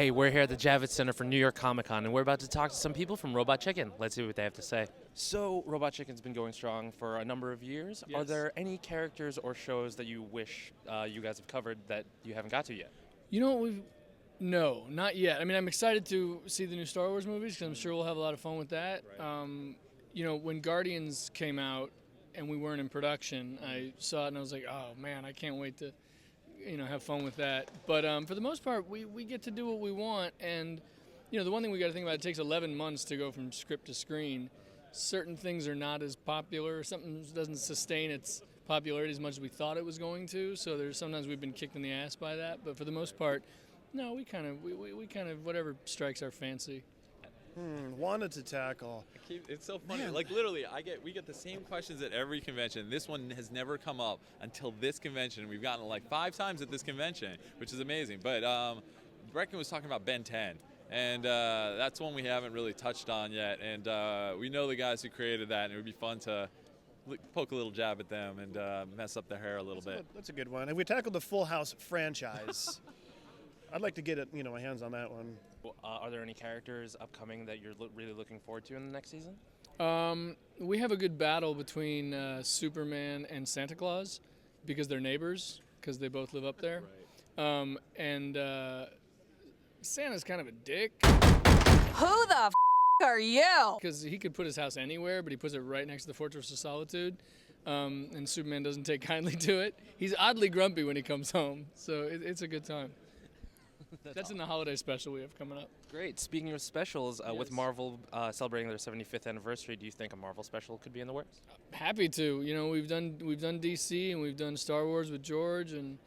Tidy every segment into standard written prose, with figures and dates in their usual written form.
Hey, we're here at the Javits Center for New York Comic Con, and we're about to talk to some people from Robot Chicken. Let's see what they have to say. So, Robot Chicken's been going strong for a number of years. Yes. Are there any characters or shows that you wish you guys have covered that you haven't got to yet? You know, no, not yet. I mean, I'm excited to see the new Star Wars movies because I'm sure we'll have a lot of fun with that. Right. You know, when Guardians came out and we weren't in production, I saw it and I was like, oh man, I can't wait to, have fun with that. But for the most part, we get to do what we want. And, the one thing we got to think about, it takes 11 months to go from script to screen. Certain things are not as popular. Something doesn't sustain its popularity as much as we thought it was going to. So there's sometimes we've been kicked in the ass by that. But for the most part, no, we kind of whatever strikes our fancy. Wanted to tackle. It's so funny. Man. Like literally, we get the same questions at every convention. This one has never come up until this convention. We've gotten it like 5 times at this convention, which is amazing. But Breckin was talking about Ben 10, and that's one we haven't really touched on yet. And we know the guys who created that, and it would be fun to poke a little jab at them and mess up their hair a little bit. That's a good one. And we tackled the Full House franchise. I'd like to get it, my hands on that one. Are there any characters upcoming that you're really looking forward to in the next season? We have a good battle between Superman and Santa Claus because they're neighbors, because they both live up there. Right. And Santa's kind of a dick. Who the f*** are you? Because he could put his house anywhere, but he puts it right next to the Fortress of Solitude. And Superman doesn't take kindly to it. He's oddly grumpy when he comes home, so it's a good time. That's awesome. In the holiday special we have coming up. Great. Speaking of specials, with Yes. Marvel celebrating their 75th anniversary, do you think a Marvel special could be in the works? Happy to. We've done DC and we've done Star Wars with George and.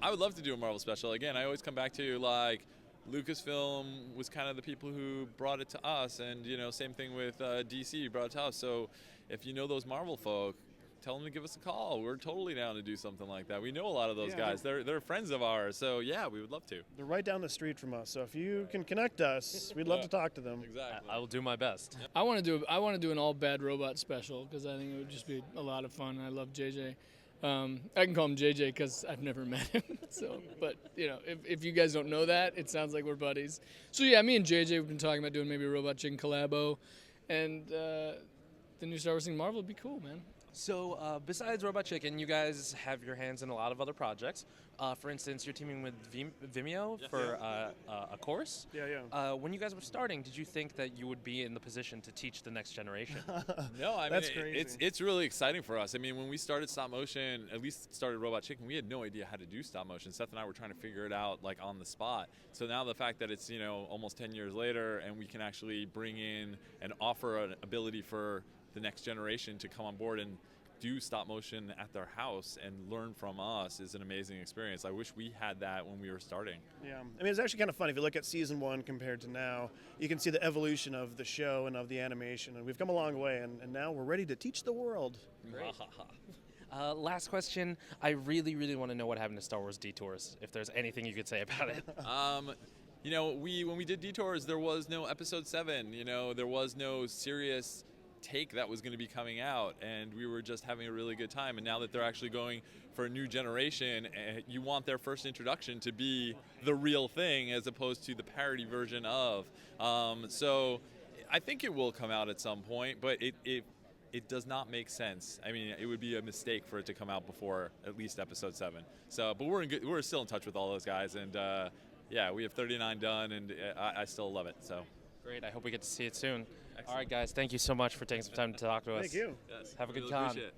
I would love to do a Marvel special. Again, I always come back to like Lucasfilm was kind of the people who brought it to us, and same thing with DC brought it to us. So if you know those Marvel folk, tell them to give us a call. We're totally down to do something like that. We know a lot of those guys. They're friends of ours. So yeah, we would love to. They're right down the street from us, so if you can connect us, we'd love to talk to them. Exactly. I will do my best. I want to do an all bad robot special because I think it would just be a lot of fun. I love JJ. I can call him JJ because I've never met him. So, but if you guys don't know that, it sounds like we're buddies. So yeah, me and JJ have been talking about doing maybe a Robot Chicken collabo, and the new Star Wars thing Marvel would be cool, man. So, besides Robot Chicken, you guys have your hands in a lot of other projects. For instance, you're teaming with Vimeo for a course. Yeah. When you guys were starting, did you think that you would be in the position to teach the next generation? No, I mean, That's crazy. it's really exciting for us. I mean, when we started stop motion, at least started Robot Chicken, we had no idea how to do stop motion. Seth and I were trying to figure it out like on the spot. So now the fact that it's almost 10 years later and we can actually bring in and offer an ability for the next generation to come on board and do stop motion at their house and learn from us is an amazing experience. I wish we had that when we were starting. Yeah. I mean, it's actually kind of funny. If you look at season 1 compared to now, you can see the evolution of the show and of the animation. And we've come a long way, and now we're ready to teach the world. Great. Last question. I really want to know what happened to Star Wars Detours, if there's anything you could say about it. When we did Detours, there was no episode 7. There was no serious take that was going to be coming out, and we were just having a really good time. And now that they're actually going for a new generation, you want their first introduction to be the real thing as opposed to the parody version of. So I think it will come out at some point, but it does not make sense. I mean, it would be a mistake for it to come out before at least episode 7. So, but we're still in touch with all those guys, and we have 39 done, and I still love it. So Great. I hope we get to see it soon. Excellent. All right, guys. Thank you so much for taking some time to talk to us. Thank you. yes, Have a good really con. appreciate it.